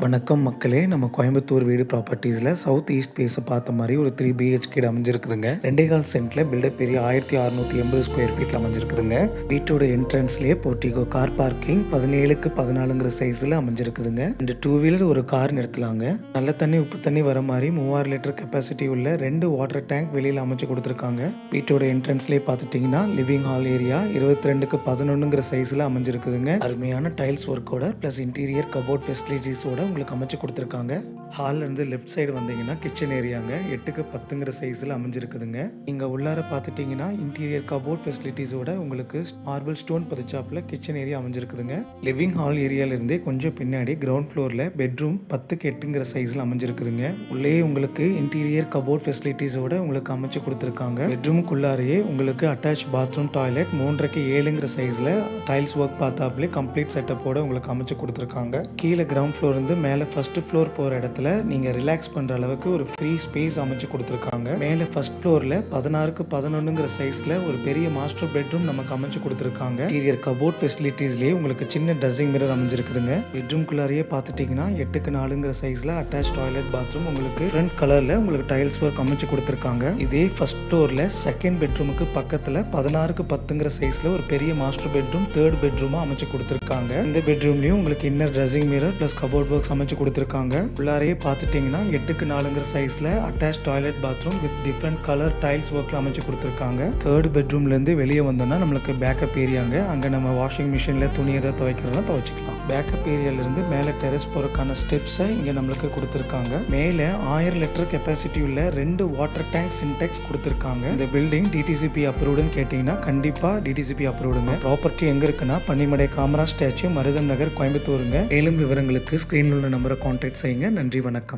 வணக்கம் மக்களே. நம்ம கோயம்புத்தூர் வீடு ப்ராப்பர்ட்டிஸில் சவுத் ஈஸ்ட் ஃபேஸை பார்த்த மாதிரி ஒரு 3 BHK அமைஞ்சிருக்குதுங்க. 2.25 சென்ட்டில் பில்டப் பெரிய 1680 ஸ்கொயர் ஃபீட்டில் அமைஞ்சிருக்குதுங்க. வீட்டோட என்ட்ரன்ஸ்லேயே போர்ட்டிகோ கார் பார்க்கிங் 17க்கு 14ங்கிற சைஸில் அமைஞ்சிருக்குதுங்க. இந்த 2 வீலர் ஒரு கார் நிறுத்தலாங்க. நல்ல தண்ணி உப்பு தண்ணி வர மாதிரி 3000 லிட்டர் கெப்பாசிட்டி உள்ள 2 வாட்டர் டேங்க் வெளியில் அமைச்சு கொடுத்துருக்காங்க. வீட்டோட என்ட்ரன்ஸ்லேயே பார்த்துட்டிங்கன்னா லிவிங் ஹால் ஏரியா 22க்கு 11ங்கிற சைஸில் அமைஞ்சிருக்குதுங்க. அருமையான டைல்ஸ் ஒர்க்கோட ப்ளஸ் இன்டீரியர் கபோர்ட் ஃபெசிலிட்டிஸோட உங்களுக்கு அமைச்சு கொடுத்துருக்காங்க. ஹால்ல இருந்து லெஃப்ட் சைடு வந்தீங்கன்னா கிச்சன் ஏரியாங்க 8க்கு 10ங்கிற சைஸில் அமைஞ்சிருக்குதுங்க. நீங்க உள்ளார பார்த்துட்டீங்கன்னா இன்டீரியர் கபோர்ட் ஃபெசிலிட்டிஸோட உங்களுக்கு மார்பிள் ஸ்டோன் பதிச்சாப்புல கிச்சன் ஏரியா அமைஞ்சிருக்குதுங்க. லிவிங் ஹால் ஏரியால இருந்தே கொஞ்சம் பின்னாடி கிரவுண்ட் ஃப்ளோர்ல பெட்ரூம் 10க்கு 8ங்கிற சைஸ்ல அமைஞ்சிருக்குதுங்க. உள்ளே உங்களுக்கு இன்டீரியர் கபோர்ட் ஃபெசிலிட்டிஸோட உங்களுக்கு அமைச்சு கொடுத்துருக்காங்க. பெட்ரூமுக்குள்ளாரையே உங்களுக்கு அட்டாச் பாத்ரூம் டாய்லெட் 3க்கு 7ங்கிற சைஸ்ல டைல்ஸ் ஒர்க் பார்த்தாப்புல கம்ப்ளீட் செட்டப்போட உங்களுக்கு அமைச்சு கொடுத்துருக்காங்க. கீழே கிரவுண்ட் ஃப்ளோர் இருந்து மேலே ஃபர்ஸ்ட் ஃப்ளோர் போகிற இடத்துல நீங்கள் ரிலாக்ஸ் பண்ணுற அளவுக்கு ஒரு ஃப்ரீ ஸ்பேஸ் அமைச்சு கொடுத்துருக்காங்க. மேலே ஃபர்ஸ்ட் ஃப்ளோரில் 16க்கு 11ங்கிற சைஸில் ஒரு பெரிய மாஸ்டர் பெட்ரூம் நமக்கு அமைச்சு கொடுத்துருக்காங்க. இன்டீரியர் கபோர்ட் ஃபெசிலிட்டிஸ்லேயே உங்களுக்கு சின்ன ட்ரெஸ்ஸிங் மிரர் அமைஞ்சிருக்குதுங்க. பெட்ரூம்குள்ளாரையே பார்த்துட்டிங்கன்னா 8க்கு 4ங்கிற சைஸில் அட்டாச் டாய்லெட் பாத்ரூம் உங்களுக்கு ஃப்ரண்ட் கலரில் உங்களுக்கு டைல்ஸ் ஒர்க் அமைச்சு கொடுத்துருக்காங்க. இதே ஃபர்ஸ்ட் ஃப்ளோரில் செகண்ட் பெட்ரூமுக்கு பக்கத்தில் 16க்கு 10ங்கிற சைஸில் ஒரு பெரிய மாஸ்டர் பெட்ரூம் தேர்ட் பெட்ரூமாக அமைச்சு கொடுத்துருக்காங்க. இந்த பெட்ரூம்லேயும் உங்களுக்கு inner dressing mirror plus cupboard works அமைச்சு கொடுத்துருக்காங்க. உள்ளாரையே பார்த்துட்டிங்கன்னா 8க்கு 4ங்கிற சைஸில் attach toilet bathroom with different colour tiles ஒர்க்கில் அமைச்சு கொடுத்துருக்காங்க. தேர்ட் பெட்ரூம்லேருந்து வெளியே வந்தோம்னா நம்மளுக்கு பேக்கப் ஏரியாங்க. அங்கே நம்ம வாஷிங் மிஷினில் துணி எதாவது துவைக்கிறதுனா துவைச்சிக்கலாம். பேக்கப் ஏரியாவிலேருந்து மேலே டெரஸ் போகிறதுக்கான ஸ்டெப்ஸை இங்கே நம்மளுக்கு கொடுத்துருக்காங்க. மேலே 1000 லிட்டர் கெப்பாசிட்டி உள்ள 2 வாட்டர் டேங்க் சின்டெக்ஸ் கொடுத்துருக்காங்க. இந்த பில்டிங் டிடிசிபி அப்ரூவ்டுன்னு கேட்டிங்கன்னா கண்டிப்பாக டிடிசிபி அப்ரூவ்டுங்க. ப்ராப்பர்ட்டி எங்கே இருக்குன்னா பன்னிமடை காமராஜ் ஸ்டாச்சு, மருதன் நகர், கோயம்புத்தூருங்க. மேலும் விவரங்களுக்கு ஸ்க்ரீனில் உள்ள நம்பரை கான்டாக்ட் செய்யுங்க. நன்றி, வணக்கம்.